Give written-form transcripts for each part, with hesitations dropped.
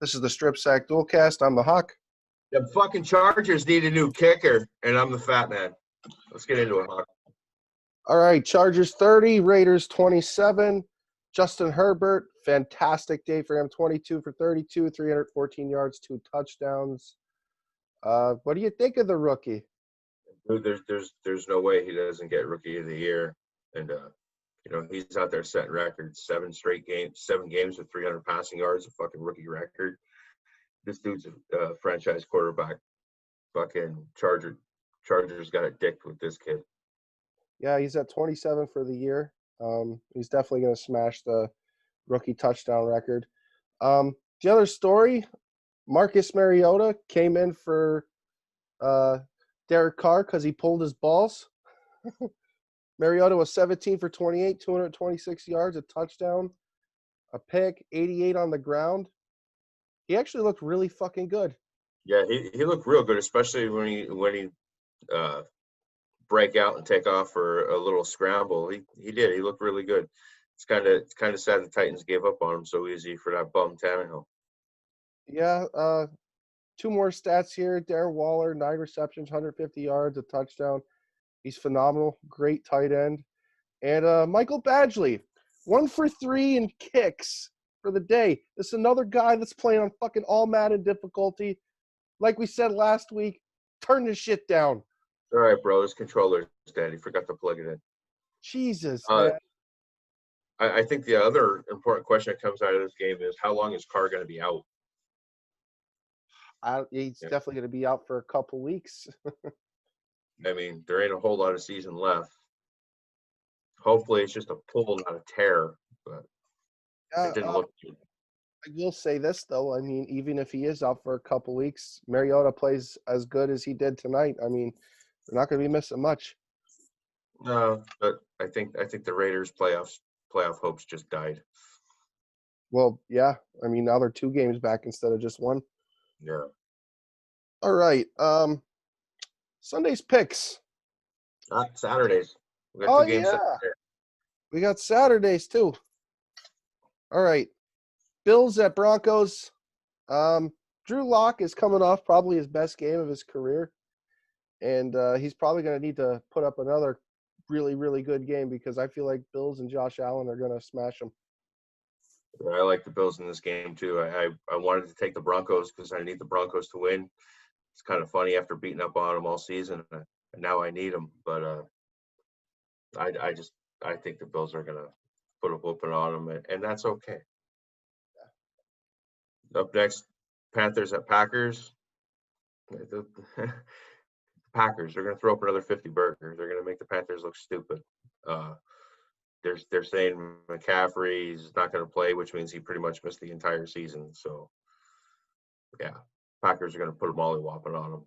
This is the Strip Sack Dualcast. I'm the Hawk. The fucking Chargers need a new kicker, and I'm the fat man. Let's get into it, Hawk. All right, Chargers 30, Raiders 27. Justin Herbert, fantastic day for him. 22 for 32, 314 yards, 2 touchdowns. What do you think of the rookie? Dude, there's no way he doesn't get Rookie of the Year, and he's out there setting records. 7 games with 300 passing yards, a fucking rookie record. This dude's a franchise quarterback. Fucking Chargers got a dick with this kid. Yeah, he's at 27 for the year. He's definitely going to smash the rookie touchdown record. The other story, Marcus Mariota came in for Derek Carr because he pulled his balls. Mariota was 17 for 28, 226 yards, a touchdown, a pick, 88 on the ground. He actually looked really fucking good. Yeah, he looked real good, especially when he break out and take off for a little scramble. He did. He looked really good. It's kind of sad the Titans gave up on him so easy for that bum Tannehill. Yeah, 2 more stats here. Darren Waller, 9 receptions, 150 yards, a touchdown. He's phenomenal. Great tight end. And Michael Badgley, 1 for 3 in kicks for the day. This is another guy that's playing on fucking all Madden difficulty. Like we said last week, turn this shit down. All right, bro. His controller's dead. He forgot to plug it in. Jesus, man. I think the other important question that comes out of this game is how long is Carr going to be out? He's definitely going to be out for a couple weeks. I mean, there ain't a whole lot of season left. Hopefully, it's just a pull, not a tear. But it didn't look good. I will say this, though. I mean, even if he is out for a couple weeks, Mariota plays as good as he did tonight. I mean, they're not going to be missing much. No, but I think the Raiders' playoff hopes just died. Well, yeah. I mean, now they're 2 games back instead of just 1. Yeah. All right. Sunday's picks. Saturdays. We got 2 games yeah. Saturday. We got Saturdays, too. All right. Bills at Broncos. Drew Lock is coming off probably his best game of his career. And he's probably going to need to put up another really, really good game because I feel like Bills and Josh Allen are going to smash him. I like the Bills in this game, too. I wanted to take the Broncos because I need the Broncos to win. It's kind of funny after beating up on them all season. And now I need them. But I think the Bills are going to put a whooping on them, and that's okay. Yeah. Up next, Panthers at Packers. The Packers, they're going to throw up another 50 burgers. They're going to make the Panthers look stupid. They're saying McCaffrey's not going to play, which means he pretty much missed the entire season. So, yeah, Packers are going to put a mollywhopping on them.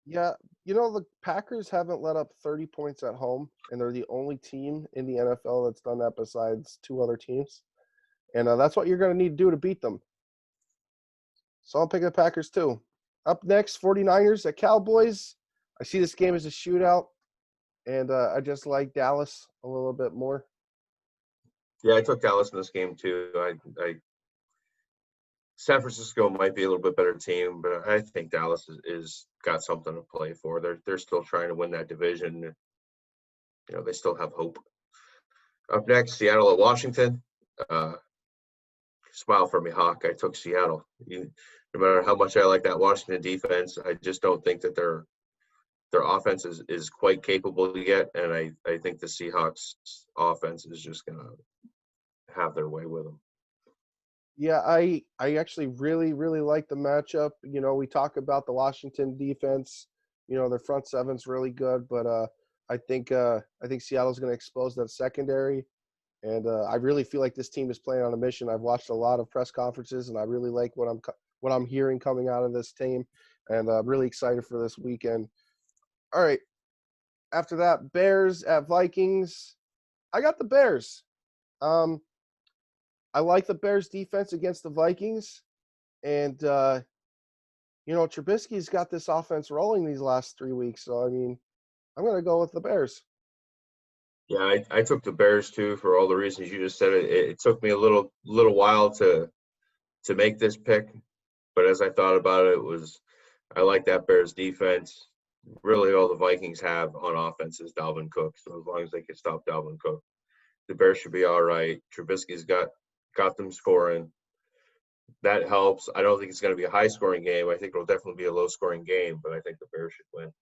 Yeah, the Packers haven't let up 30 points at home, and they're the only team in the NFL that's done that besides 2 other teams. And that's what you're going to need to do to beat them. So I'm picking the Packers, too. Up next, 49ers at Cowboys. I see this game as a shootout, and I just like Dallas a little bit more. Yeah, I took Dallas in this game, too. San Francisco might be a little bit better team, but I think Dallas is got something to play for. They're still trying to win that division. They still have hope. Up next, Seattle at Washington. Smile for me, Hawk. I took Seattle. No matter how much I like that Washington defense, I just don't think that their offense is quite capable yet, and I think the Seahawks offense is just going to have their way with them. Yeah, I actually really, really like the matchup. We talk about the Washington defense. Their front seven's really good, but I think Seattle's going to expose that secondary. And I really feel like this team is playing on a mission. I've watched a lot of press conferences, and I really like what I'm hearing coming out of this team, and I'm really excited for this weekend. All right, after that, Bears at Vikings. I got the Bears. I like the Bears' defense against the Vikings, and Trubisky's got this offense rolling these last 3 weeks. So I mean, I'm going to go with the Bears. Yeah, I took the Bears too for all the reasons you just said. It took me a little while to to make this pick, but as I thought about it, I like that Bears defense. Really, all the Vikings have on offense is Dalvin Cook. So as long as they can stop Dalvin Cook, the Bears should be all right. Trubisky's got them scoring. That helps. I don't think it's going to be a high-scoring game. I think it'll definitely be a low-scoring game, but I think the Bears should win.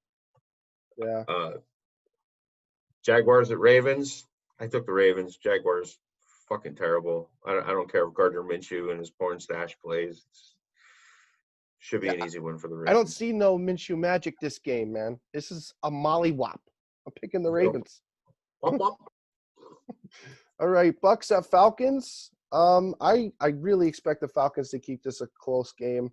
Yeah. Jaguars at Ravens. I took the Ravens. Jaguars, fucking terrible. I don't care if Gardner Minshew and his porn stash plays. Should be an easy win for the Ravens. I don't see no Minshew magic this game, man. This is a mollywop. I'm picking the Ravens. Wop, wop. All right, Bucks at Falcons. I really expect the Falcons to keep this a close game.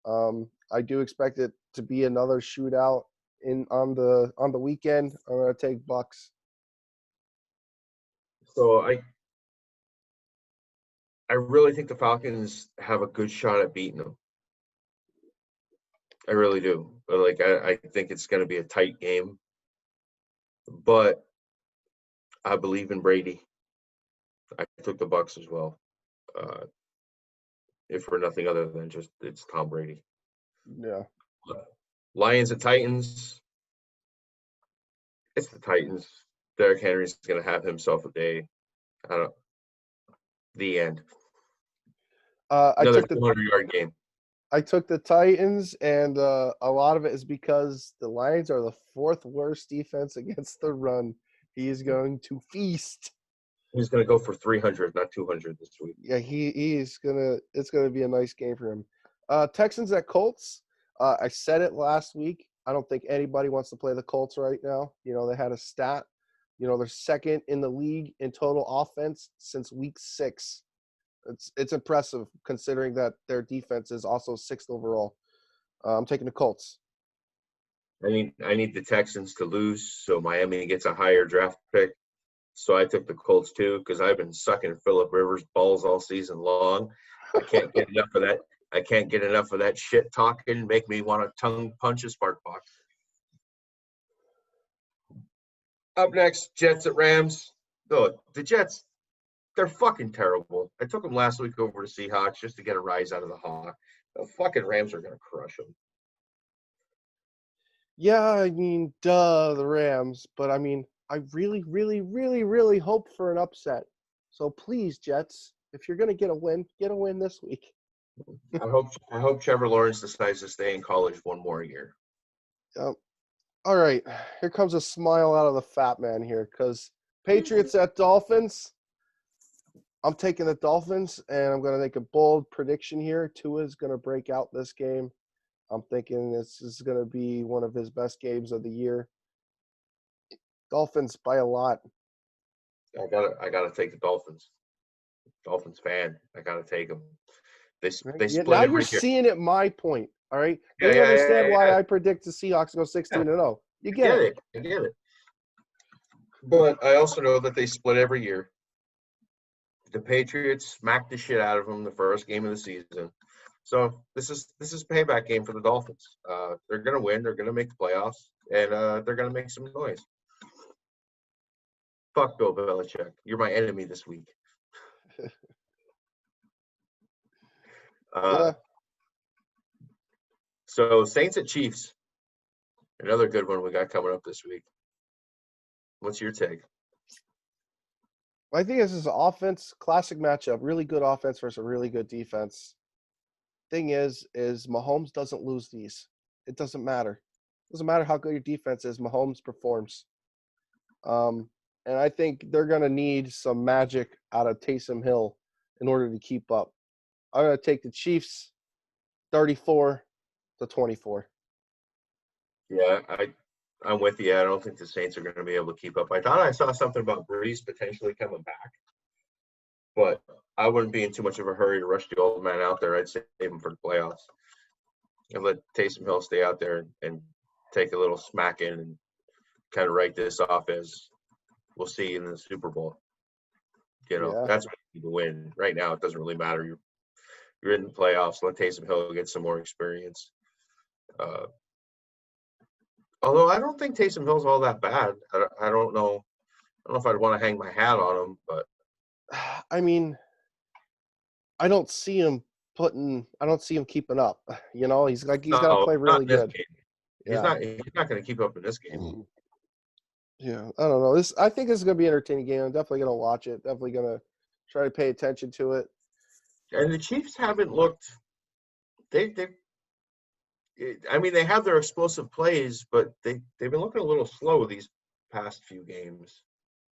I do expect it to be another shootout on the weekend. I'm gonna take Bucks. So I really think the Falcons have a good shot at beating them. I really do. But I think it's going to be a tight game. But I believe in Brady. I took the Bucks as well. If for nothing other than just it's Tom Brady. Yeah. Lions at Titans. It's the Titans. Derrick Henry's going to have himself a day. The end. Another 200-yard game. I took the Titans, and a lot of it is because the Lions are the fourth worst defense against the run. He is going to feast. He's going to go for 300, not 200 this week. Yeah, it's gonna be a nice game for him. Texans at Colts. I said it last week. I don't think anybody wants to play the Colts right now. You know, they had a stat. You know, they're second in the league in total offense since week 6. It's impressive considering that their defense is also 6th overall. I'm taking the Colts. I need the Texans to lose so Miami gets a higher draft pick. So I took the Colts too because I've been sucking Phillip Rivers' balls all season long. I can't get enough of that. I can't get enough of that shit talking. Make me want to tongue punch a spark box. Up next, Jets at Rams. Oh, the Jets. They're fucking terrible. I took them last week over to Seahawks just to get a rise out of the Hawk. The fucking Rams are going to crush them. Yeah, I mean, the Rams. But, I mean, I really, really, really, really hope for an upset. So, please, Jets, if you're going to get a win this week. I hope Trevor Lawrence decides to stay in college one more year. All right. Here comes a smile out of the fat man here because Patriots at Dolphins. I'm taking the Dolphins, and I'm going to make a bold prediction here. Tua is going to break out this game. I'm thinking this is going to be one of his best games of the year. Dolphins by a lot. I gotta take the Dolphins. Dolphins fan. I gotta take them. They split now every you're year. seeing it my point. All right. Yeah, you understand yeah. why I predict the Seahawks go 16-0. You get it. I get it. But I also know that they split every year. The Patriots smacked the shit out of them the first game of the season. So this is payback game for the Dolphins. They're gonna win. They're gonna make the playoffs, and they're gonna make some noise. Fuck Bill Belichick. You're my enemy this week. Yeah. So Saints at Chiefs. Another good one we got coming up this week. What's your take? I think this is an offense, classic matchup, really good offense versus a really good defense. Thing is Mahomes doesn't lose these. It doesn't matter. It doesn't matter how good your defense is. Mahomes performs. And I think they're going to need some magic out of Taysom Hill in order to keep up. I'm going to take the Chiefs 34-24. Yeah, I'm with you. I don't think the Saints are going to be able to keep up. I thought I saw something about Breeze potentially coming back, but I wouldn't be in too much of a hurry to rush the old man out there. I'd save him for the playoffs and let Taysom Hill stay out there and take a little smack in and kind of write this off as we'll see in the Super Bowl. You know, That's what you need to win. Right now, it doesn't really matter. You're in the playoffs. Let Taysom Hill get some more experience. Although I don't think Taysom Hill's all that bad. I don't know. I don't know if I'd want to hang my hat on him, but I mean, I don't see him I don't see him keeping up. You know, he's got to No, play not really in this good. game. Yeah. He's not going to keep up in this game. Yeah. I don't know. I think this is going to be an entertaining game. I'm definitely going to watch it. Definitely going to try to pay attention to it. And the Chiefs haven't looked. They I mean, they have their explosive plays, but they've been looking a little slow these past few games.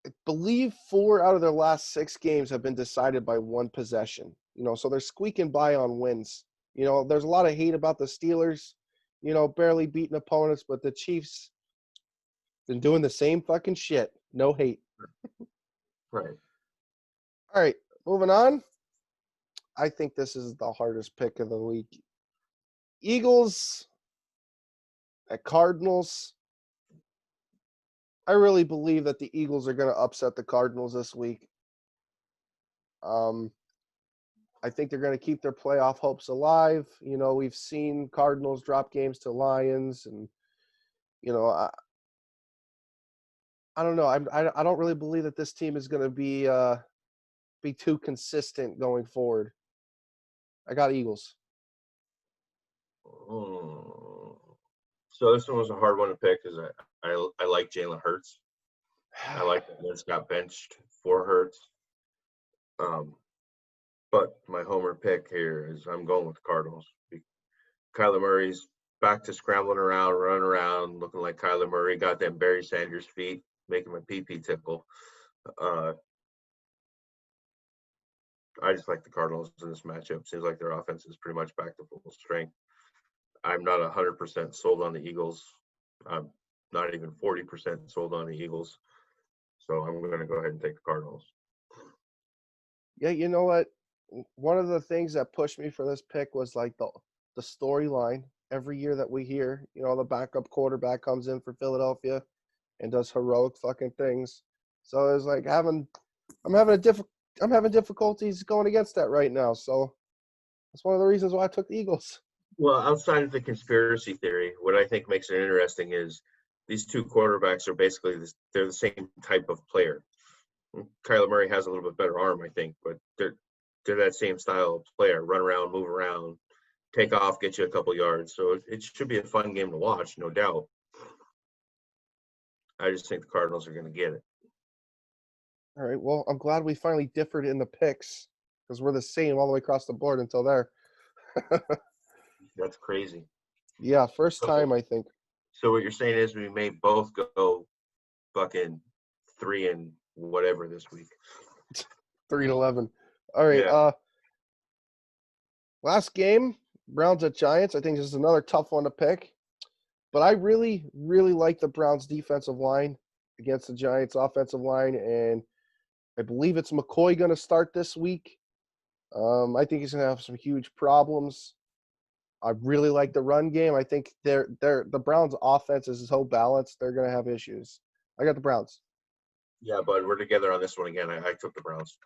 I believe 4 out of their last 6 games have been decided by one possession. You know, so they're squeaking by on wins. You know, there's a lot of hate about the Steelers, you know, barely beating opponents, but the Chiefs been doing the same fucking shit. No hate. Right. All right, moving on. I think this is the hardest pick of the week. Eagles at Cardinals. I really believe that the Eagles are going to upset the Cardinals this week. I think they're going to keep their playoff hopes alive. You know, we've seen Cardinals drop games to Lions, and you know, I don't know. I don't really believe that this team is going to be too consistent going forward. I got Eagles. So this one was a hard one to pick because I like Jalen Hurts. I like that Wentz got benched for Hurts. But my homer pick here is I'm going with the Cardinals. Kyler Murray's back to scrambling around, running around, looking like Kyler Murray. Got them Barry Sanders feet, making my pee-pee tickle. I just like the Cardinals in this matchup. Seems like their offense is pretty much back to full strength. I'm not 100% sold on the Eagles. I'm not even 40% sold on the Eagles. So I'm going to go ahead and take the Cardinals. Yeah, you know what? One of the things that pushed me for this pick was like the storyline. Every year that we hear, you know, the backup quarterback comes in for Philadelphia and does heroic fucking things. So it's like I'm having difficulties going against that right now. So that's one of the reasons why I took the Eagles. Well, outside of the conspiracy theory, what I think makes it interesting is these two quarterbacks are basically they're the same type of player. Kyler Murray has a little bit better arm, I think, but they're that same style of player. Run around, move around, take off, get you a couple yards. So it should be a fun game to watch, no doubt. I just think the Cardinals are going to get it. All right. Well, I'm glad we finally differed in the picks because we're the same all the way across the board until there. That's crazy. Yeah, first time I think. So what you're saying is we may both go fucking 3 and whatever this week. 3-11. All right. Yeah. Last game, Browns at Giants. I think this is another tough one to pick. But I really, really like the Browns defensive line against the Giants offensive line. And I believe it's McCoy going to start this week. I think he's going to have some huge problems. I really like the run game. I think the Browns offense is so balanced, they're going to have issues. I got the Browns. Yeah, but we're together on this one again. I took the Browns.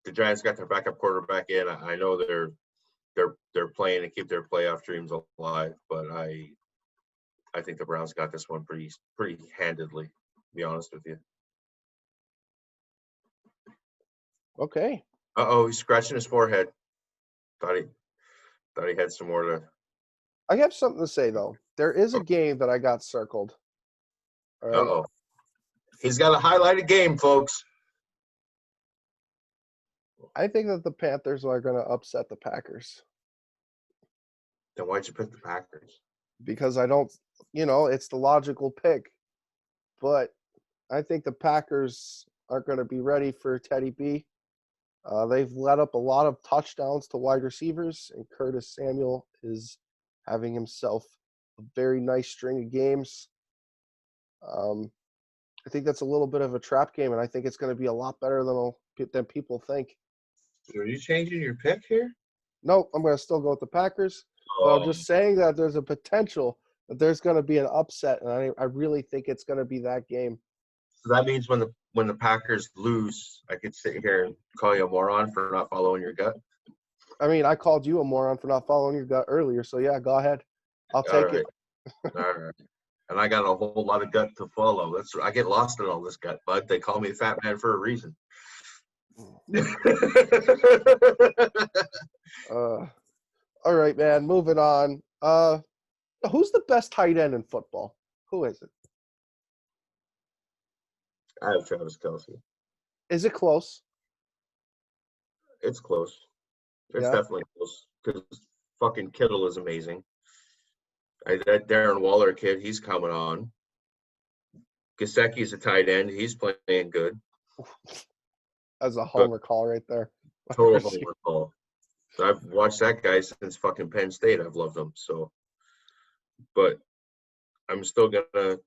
The Giants got their backup quarterback in. I know they're playing to keep their playoff dreams alive, but I think the Browns got this one pretty handedly, to be honest with you. Okay. He's scratching his forehead. Thought he had some more to. I have something to say though. There is a game that I got circled. All right. He's got a highlighted game, folks. I think that the Panthers are going to upset the Packers. Then why'd you pick the Packers? Because I don't, it's the logical pick. But I think the Packers are going to be ready for Teddy B. They've let up a lot of touchdowns to wide receivers, and Curtis Samuel is having himself a very nice string of games. I think that's a little bit of a trap game, and I think it's going to be a lot better than people think. Are you changing your pick here? No, I'm going to still go with the Packers. But I'm just saying that there's a potential that there's going to be an upset, and I really think it's going to be that game. So that means when the Packers lose, I could sit here and call you a moron for not following your gut. I mean, I called you a moron for not following your gut earlier, so yeah, go ahead. I'll take it. All right. And I got a whole lot of gut to follow. I get lost in all this gut, bud. They call me FATMAN for a reason. All right, man. Moving on. Who's the best tight end in football? Who is it? I have Travis Kelce. Is it close? It's close. It's Yeah. definitely close because fucking Kittle is amazing. That Darren Waller kid, he's coming on. Gesicki's a tight end. He's playing good. As a But homer call right there. total homer call. I've watched that guy since fucking Penn State. I've loved him. So, but I'm still gonna.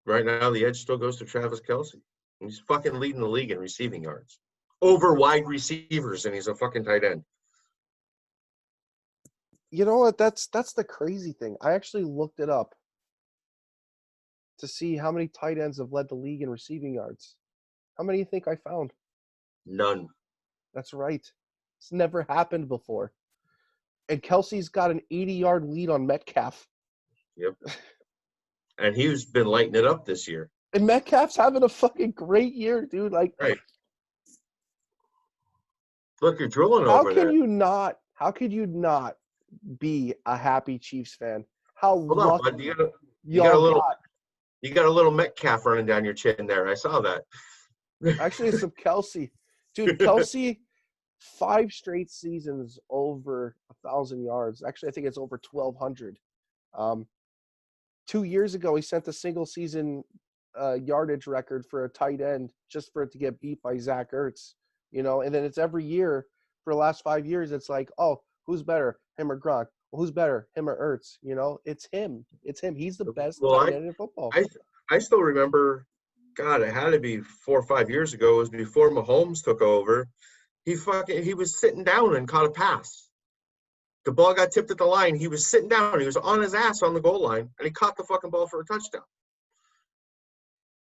Right now, the edge still goes to Travis Kelce. He's fucking leading the league in receiving yards over wide receivers, and he's a fucking tight end. You know what? That's the crazy thing. I actually looked it up to see how many tight ends have led the league in receiving yards. How many do you think I found? None. That's right. It's never happened before. And Kelsey's got an 80-yard lead on Metcalf. Yep. And he's been lighting it up this year. And Metcalf's having a fucking great year, dude. Like, right. Look, you're drilling over there. How could you not be a happy Chiefs fan? How Hold on, bud. You got a little Metcalf running down your chin there. I saw that. Actually, it's some Kelsey. Dude, Kelsey, 5 straight seasons over 1,000 yards. Actually, I think it's over 1,200. 2 years ago, he set the single season yardage record for a tight end just for it to get beat by Zach Ertz. You know, and then it's every year for the last 5 years. It's like, oh, who's better, him or Gronk? Well, who's better, him or Ertz? You know, it's him. It's him. He's the best tight end in football. I still remember. God, it had to be 4 or 5 years ago. It was before Mahomes took over. He was sitting down and caught a pass. The ball got tipped at the line. He was sitting down. He was on his ass on the goal line, and he caught the fucking ball for a touchdown.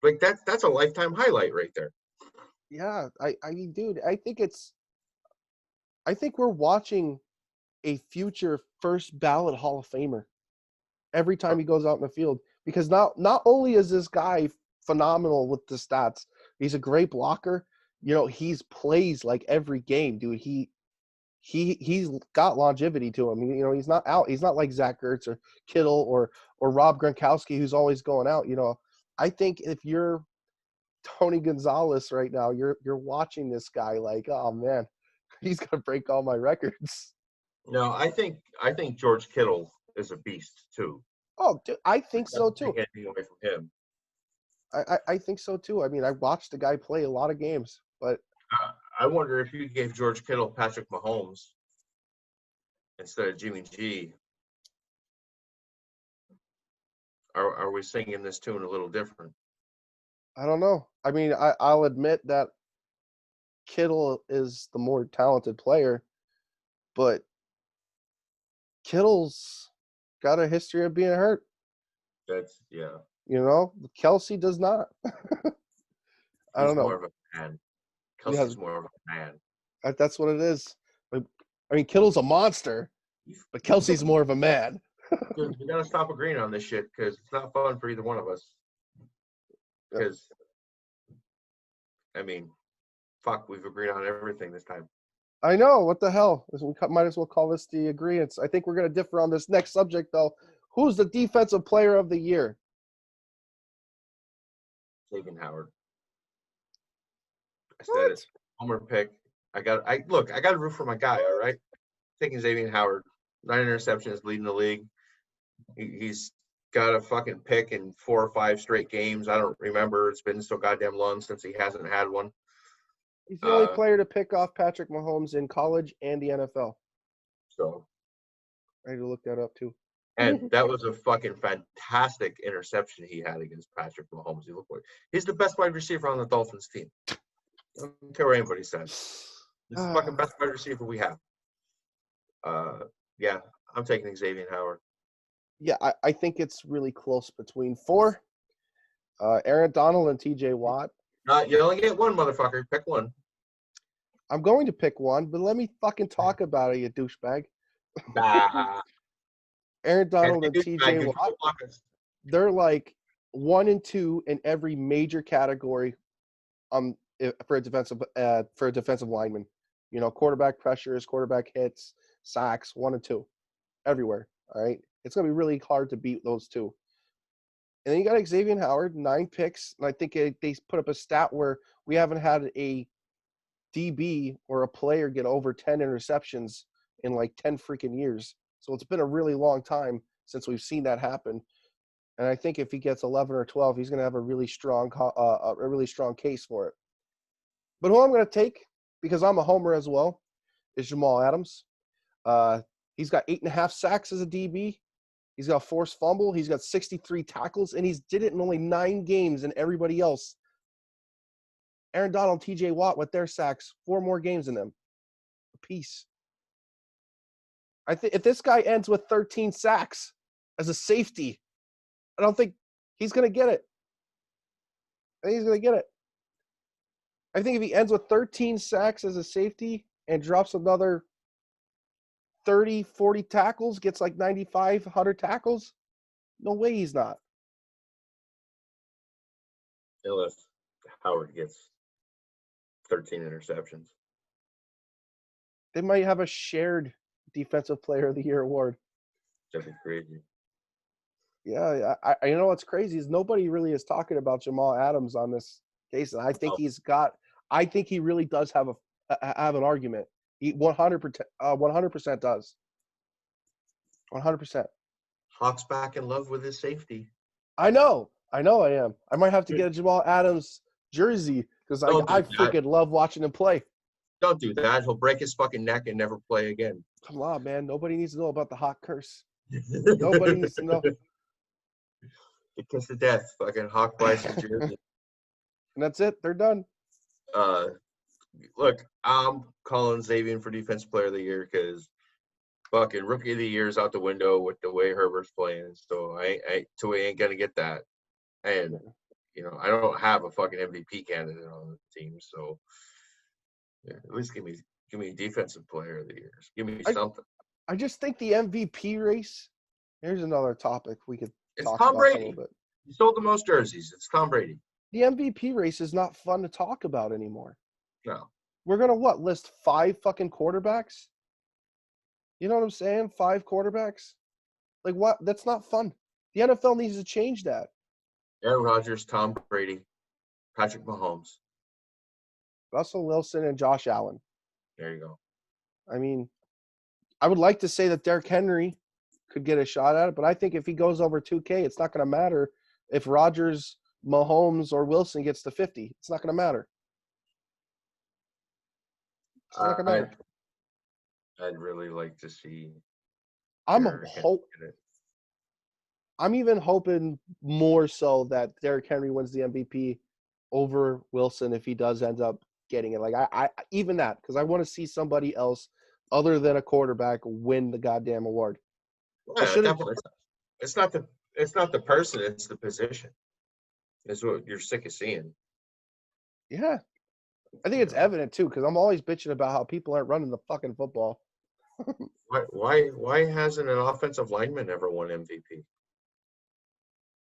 Like that's a lifetime highlight right there. Yeah, dude, I think we're watching a future first ballot Hall of Famer every time he goes out in the field, because not only is this guy phenomenal with the stats, he's a great blocker. You know, he's plays like every game, dude. He's got longevity to him. You know, he's not out. He's not like Zach Ertz or Kittle or Rob Gronkowski, who's always going out. You know, I think if you're Tony Gonzalez right now, you're watching this guy like, oh man, he's gonna break all my records. No, I think George Kittle is a beast too. Oh, dude, I think so too. Take anything away from him. I think so too. I mean, I watched the guy play a lot of games, but I wonder if you gave George Kittle Patrick Mahomes instead of Jimmy G, are we singing this tune a little different? I don't know. I mean, I'll admit that Kittle is the more talented player, but Kittle's got a history of being hurt. That's yeah. You know, Kelsey does not. I don't know. More of a man. Kelsey's more of a man. That's what it is. I mean, Kittle's a monster, but Kelsey's more of a man. Dude, we gotta stop agreeing on this shit because it's not fun for either one of us. Because, I mean, fuck, we've agreed on everything this time. I know. What the hell? We might as well call this the agreeance. I think we're going to differ on this next subject, though. Who's the defensive player of the year? Xavier Howard. I said it. Homer pick. I got to root for my guy, all right? Taking Xavier Howard. 9 interceptions, leading the league. He's got a fucking pick in 4 or 5 straight games. I don't remember. It's been so goddamn long since he hasn't had one. He's the only player to pick off Patrick Mahomes in college and the NFL. So I had to look that up too. And that was a fucking fantastic interception he had against Patrick Mahomes. He's the best wide receiver on the Dolphins team. I don't care what anybody says. He's the fucking best wide receiver we have. Yeah, I'm taking Xavier Howard. Yeah, I think it's really close between 4. Aaron Donald and TJ Watt. You only get one, motherfucker. Pick one. I'm going to pick one, but let me fucking talk about it, you douchebag. Nah. Aaron Donald and TJ Watt, they're like 1 and 2 in every major category for a defensive lineman. You know, quarterback pressures, quarterback hits, sacks, 1 and 2, everywhere. All right, it's gonna be really hard to beat those two. And then you got Xavier Howard, 9 picks, and I think they put up a stat where we haven't had a DB or a player get over 10 interceptions in like 10 freaking years. So it's been a really long time since we've seen that happen. And I think if he gets 11 or 12, he's going to have a really strong case for it. But who I'm going to take, because I'm a homer as well, is Jamal Adams. He's got 8.5 sacks as a DB. He's got a forced fumble. He's got 63 tackles, and he's did it in only 9 games, and everybody else, Aaron Donald, TJ Watt, with their sacks, 4 more games than them apiece. I think if this guy ends with 13 sacks as a safety, I don't think he's going to get it. I think he's going to get it. I think if he ends with 13 sacks as a safety and drops another 30, 40 tackles, gets like 95, 100 tackles, no way he's not. Unless Howard gets 13 interceptions. They might have a shared Defensive Player of the Year award. That'd be crazy. Yeah, I you know what's crazy is nobody really is talking about Jamal Adams on this case, and I think I think he really does have an argument. He 100% does. 100%. Hawks back in love with his safety. I know I am. I might have to get a Jamal Adams jersey because I freaking love watching him play. Don't do that. He'll break his fucking neck and never play again. Come on, man. Nobody needs to know about the Hawk curse. Nobody needs to know. The kiss of death. Fucking Hawk buys his jersey. And that's it. They're done. Look, I'm calling Xavier for Defensive Player of the Year because fucking Rookie of the Year is out the window with the way Herbert's playing. So Tua ain't gonna get that. And you know, I don't have a fucking MVP candidate on the team, so yeah, at least give me Defensive Player of the Year. Give me something. I just think the MVP race. Here's another topic we could talk Tom about Brady. a little bit. He sold the most jerseys. It's Tom Brady. The MVP race is not fun to talk about anymore. No. We're gonna list 5 fucking quarterbacks? You know what I'm saying? 5 quarterbacks? Like what? That's not fun. The NFL needs to change that. Aaron Rodgers, Tom Brady, Patrick Mahomes, Russell Wilson and Josh Allen. There you go. I mean, I would like to say that Derrick Henry could get a shot at it, but I think if he goes over 2K, it's not going to matter if Rodgers, Mahomes, or Wilson gets to 50. It's not going to matter. It's not going to matter. I'd really like to see. I'm even hoping more so that Derrick Henry wins the MVP over Wilson if he does end up getting it. Like I even that, because I want to see somebody else other than a quarterback win the goddamn award. Yeah, it's not the person, it's the position. That's what you're sick of seeing. Yeah. I think it's evident too, because I'm always bitching about how people aren't running the fucking football. Why hasn't an offensive lineman ever won MVP?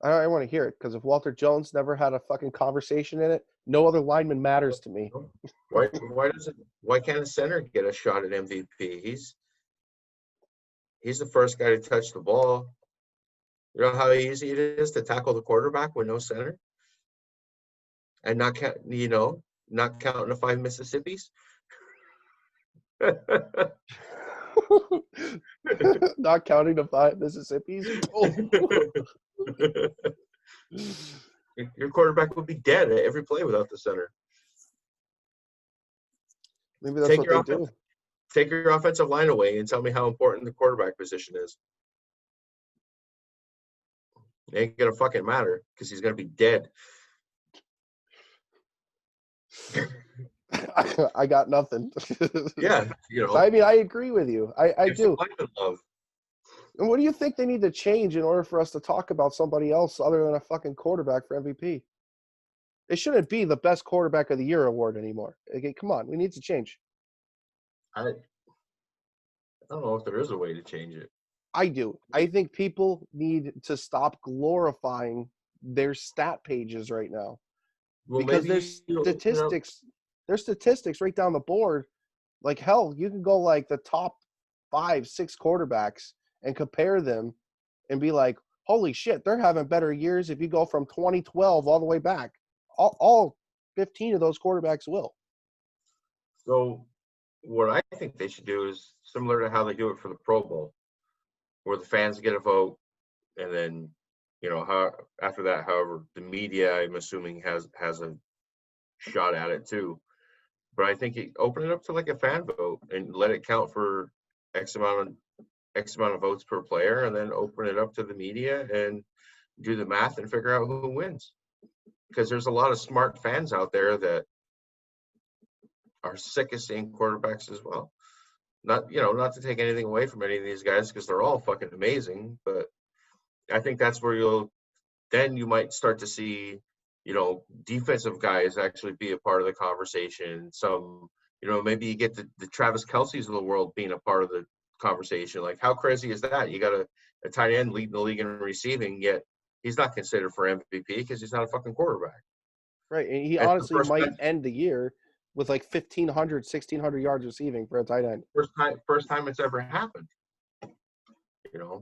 I want to hear it, because if Walter Jones never had a fucking conversation in it, no other lineman matters to me. Why can't a center get a shot at MVP? He's the first guy to touch the ball. You know how easy it is to tackle the quarterback with no center? And not counting the 5 Mississippis? Not counting the 5 Mississippis? Your quarterback would be dead at every play without the center. Maybe that's what they do. Take your offensive line away and tell me how important the quarterback position is. It ain't gonna fucking matter because he's gonna be dead. I got nothing. Yeah, I mean, I agree with you. I do. Love. And what do you think they need to change in order for us to talk about somebody else other than a fucking quarterback for MVP? It shouldn't be the best quarterback of the year award anymore. Okay, come on, we need to change. I don't know if there is a way to change it. I do. I think people need to stop glorifying their stat pages right now. Well, because maybe you open up. there's statistics right down the board. Like hell, you can go like the top 5, 6 quarterbacks and compare them and be like, holy shit, they're having better years if you go from 2012 all the way back. All 15 of those quarterbacks will. So what I think they should do is similar to how they do it for the Pro Bowl, where the fans get a vote, and then how after that, however, the media, I'm assuming, has a shot at it too. But I think open it up to like a fan vote and let it count for X amount of votes per player, and then open it up to the media and do the math and figure out who wins. Because there's a lot of smart fans out there that are sick of seeing quarterbacks as well. Not to take anything away from any of these guys, because they're all fucking amazing, but I think that's where you might start to see, defensive guys actually be a part of the conversation. Some, maybe you get the Travis Kelce's of the world being a part of the conversation. Like, how crazy is that? You got a tight end leading the league in receiving, yet he's not considered for MVP because he's not a fucking quarterback. Right. And he honestly might end the year with like 1,500, 1,600 yards receiving for a tight end. First time it's ever happened.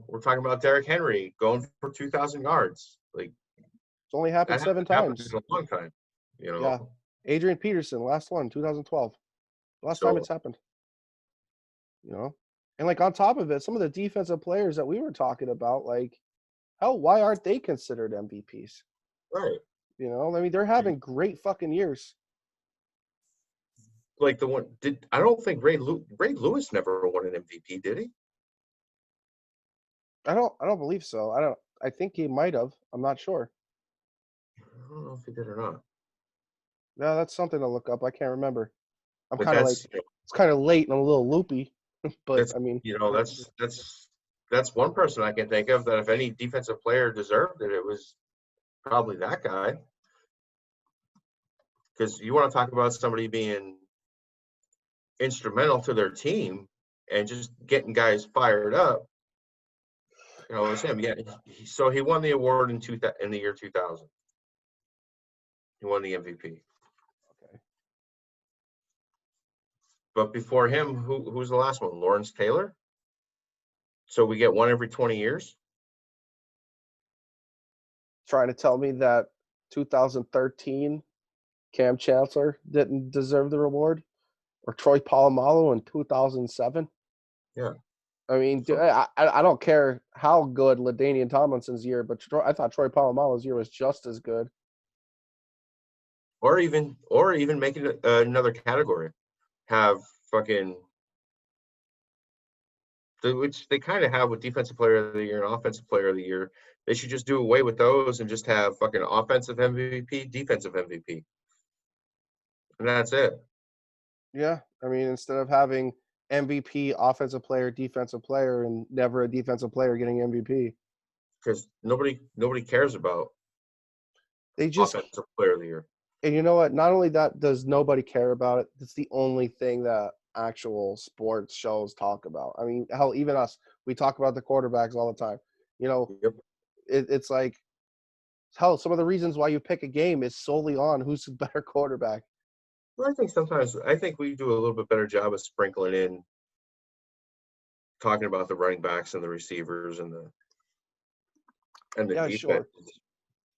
We're talking about Derrick Henry going for 2,000 yards. Like, it's only happened 7 times. In a long time. Yeah. Adrian Peterson, last one, 2012. Last time it's happened. And like on top of it, some of the defensive players that we were talking about, like, hell, why aren't they considered MVPs? Right. I mean, they're having great fucking years. Like I don't think Ray Lewis never won an MVP, did he? I don't believe so. I think he might have. I'm not sure. I don't know if he did or not. No, that's something to look up. I can't remember. I'm kind of like, it's kind of late and a little loopy, but I mean, that's one person I can think of that if any defensive player deserved it, it was probably that guy. Because you want to talk about somebody being instrumental to their team and just getting guys fired up. It was him. Yeah. So he won the award in the year 2000. He won the MVP. Okay. But before him, who's the last one? Lawrence Taylor. So we get one every 20 years. Trying to tell me that 2013 Cam Chancellor didn't deserve the reward, or Troy Polamalu in 2007. Yeah. I mean, I don't care how good LaDainian Tomlinson's year, but I thought Troy Polamalu's year was just as good. Or even make it another category. Have fucking, which they kind of have with defensive player of the year and offensive player of the year. They should just do away with those and just have fucking offensive MVP, defensive MVP. And that's it. Yeah. I mean, instead of having MVP, offensive player, defensive player, and never a defensive player getting MVP. Because nobody cares about offensive player of the year. And you know what? Not only that does nobody care about it, it's the only thing that actual sports shows talk about. I mean, hell, even us, we talk about the quarterbacks all the time. Yep. It's like, hell, some of the reasons why you pick a game is solely on who's the better quarterback. Well, I think we do a little bit better job of sprinkling in talking about the running backs and the receivers and the defense. Sure.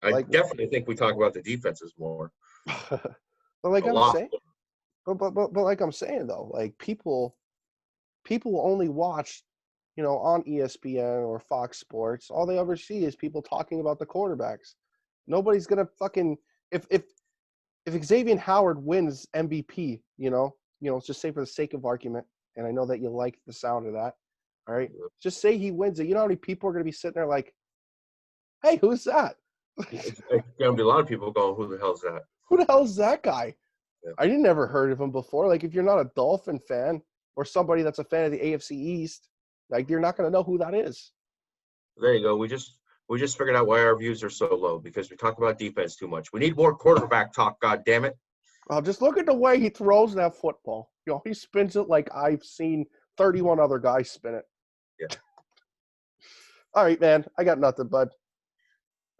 I definitely think we talk about the defenses more. But like I'm saying, but like I'm saying though, like people only watch, on ESPN or Fox Sports. All they ever see is people talking about the quarterbacks. Nobody's gonna fucking if Xavier Howard wins MVP, just say for the sake of argument, and I know that you like the sound of that. All right, just say he wins it. You know how many people are gonna be sitting there like, "Hey, who's that?" It's gonna be a lot of people going, "Who the hell's that? Who the hell's that guy?" Yeah. I didn't ever heard of him before. Like, if you're not a Dolphin fan or somebody that's a fan of the AFC East, like, you're not gonna know who that is. There you go. We just figured out why our views are so low, because we talk about defense too much. We need more quarterback talk. God damn it! Well, just look at the way he throws that football. He spins it like I've seen 31 other guys spin it. Yeah. All right, man. I got nothing, bud.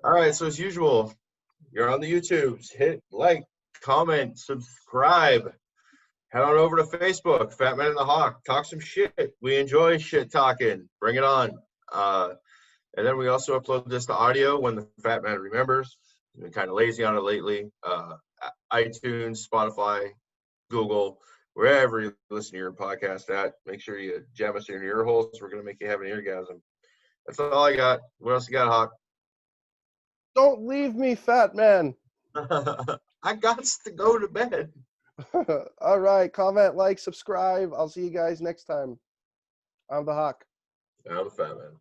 All right. So as usual, you're on the YouTubes, hit like, comment, subscribe. Head on over to Facebook, Fat Man and the Hawk. Talk some shit. We enjoy shit talking. Bring it on. And then we also upload this to audio when the Fat Man remembers. We've been kind of lazy on it lately. iTunes, Spotify, Google, wherever you listen to your podcast at. Make sure you jam us in your ear holes. We're going to make you have an eargasm. That's all I got. What else you got, Hawk? Don't leave me, Fat Man. I got to go to bed. All right. Comment, like, subscribe. I'll see you guys next time. I'm the Hawk. I'm the Fat Man.